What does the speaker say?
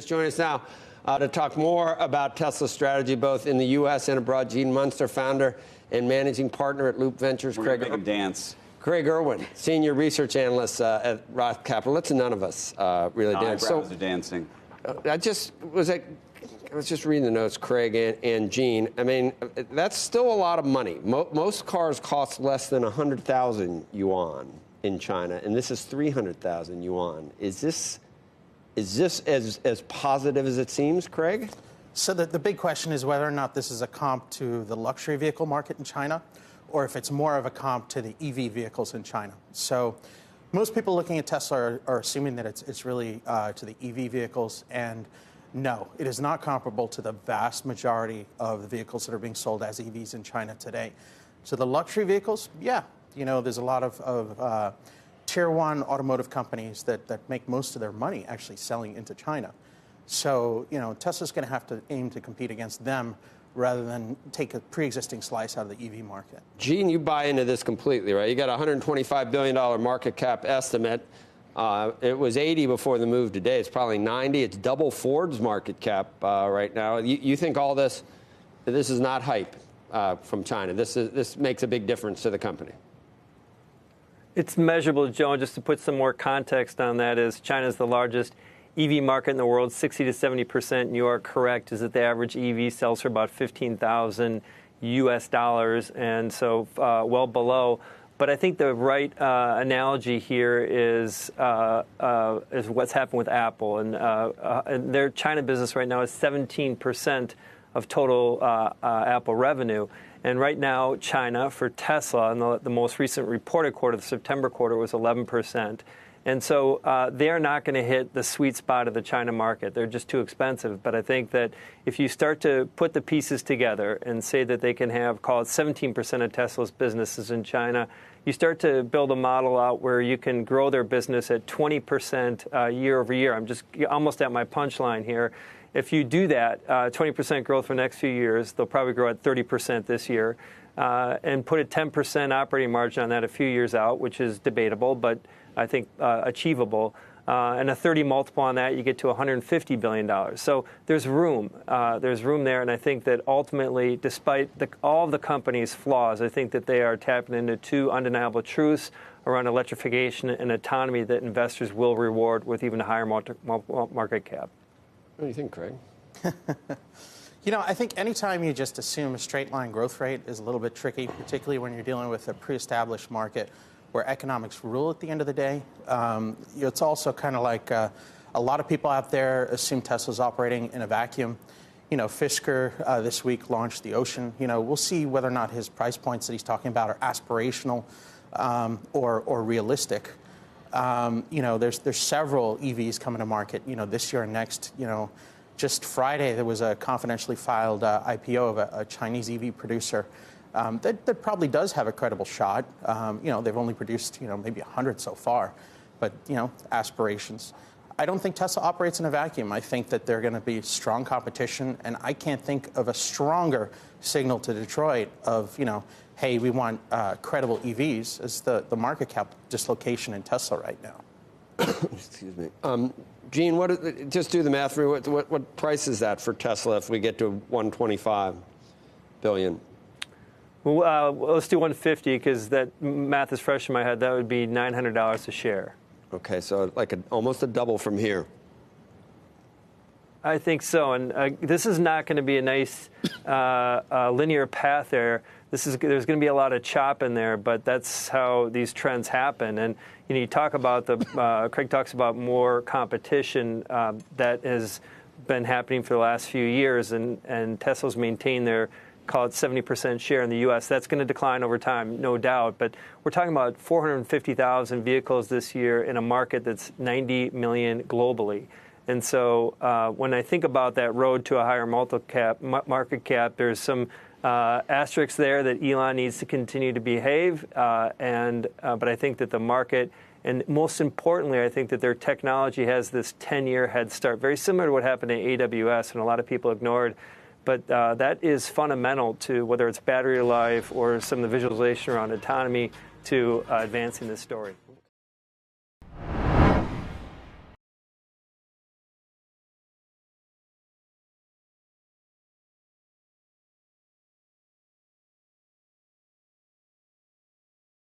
Join us now to talk more about Tesla's strategy, both in the U.S. and abroad. Gene Munster, founder and managing partner at Loup Ventures. We're going to make him dance. Craig Irwin, senior research analyst at Roth Capital. It's none of us really dance. So are dancing. I was just reading the notes, Craig and Gene. I mean, that's still a lot of money. Most cars cost less than 100,000 yuan in China, and this is 300,000 yuan. Is this as positive as it seems, Craig? So the big question is whether or not this is a comp to the luxury vehicle market in China, or if it's more of a comp to the EV vehicles in China. So most people looking at Tesla are assuming that it's really to the EV vehicles, and no, it is not comparable to the vast majority of the vehicles that are being sold as EVs in China today. So the luxury vehicles, yeah, there's a lot of tier one automotive companies that make most of their money actually selling into China. So, Tesla's going to have to aim to compete against them rather than take a pre-existing slice out of the EV market. Gene, you buy into this completely, right? You got a $125 billion market cap estimate. It was 80 before the move today. It's probably 90. It's double Ford's market cap right now. You think all this is not hype from China? This makes a big difference to the company. It's measurable, Joe. Just to put some more context on that, is China's the largest EV market in the world, 60 to 70%. And you are correct, is that the average EV sells for about $15,000 US, and so well below. But I think the right analogy here is what's happened with Apple, and their China business right now is 17% of total Apple revenue. And right now, China, for Tesla, in the most recent reported quarter, the September quarter, was 11%. And so they are not going to hit the sweet spot of the China market. They're just too expensive. But I think that if you start to put the pieces together and say that they can have, call it 17% of Tesla's businesses in China, you start to build a model out where you can grow their business at 20% year over year. I'm just almost at my punchline here. If you do that, 20% growth for the next few years, they'll probably grow at 30% this year, and put a 10% operating margin on that a few years out, which is debatable, but I think achievable. And a 30 multiple on that, you get to $150 billion. So there's room. There's room there, and I think that ultimately, despite all of the company's flaws, I think that they are tapping into two undeniable truths around electrification and autonomy that investors will reward with even a higher market cap. What do you think, Craig? I think anytime you just assume a straight line growth rate is a little bit tricky, particularly when you're dealing with a pre-established market where economics rule at the end of the day. It's also kind of like a lot of people out there assume Tesla's operating in a vacuum. Fisker this week launched the Ocean. We'll see whether or not his price points that he's talking about are aspirational or realistic. There's several EVs coming to market, this year and next. Just Friday, there was a confidentially filed IPO of a Chinese EV producer that probably does have a credible shot. They've only produced, maybe 100 so far, but, aspirations. I don't think Tesla operates in a vacuum. I think that they're going to be strong competition, and I can't think of a stronger signal to Detroit of, hey, we want credible EVs as the market cap dislocation in Tesla right now. Excuse me. Gene, just do the math for me. What price is that for Tesla if we get to 125 billion? Well, let's do 150 because that math is fresh in my head. That would be $900 a share. Okay, so like almost a double from here. I think so, and this is not going to be a nice linear path there. There's going to be a lot of chop in there, but that's how these trends happen. And you talk about Craig talks about more competition that has been happening for the last few years, and Tesla's maintained their, call it 70% share in the U.S. That's going to decline over time, no doubt. But we're talking about 450,000 vehicles this year in a market that's 90 million globally. And so when I think about that road to a higher market cap, there's some asterisks there that Elon needs to continue to behave. But I think that the market, and most importantly, I think that their technology has this 10-year head start, very similar to what happened to AWS, and a lot of people ignored. But that is fundamental to whether it's battery life or some of the visualization around autonomy to advancing this story.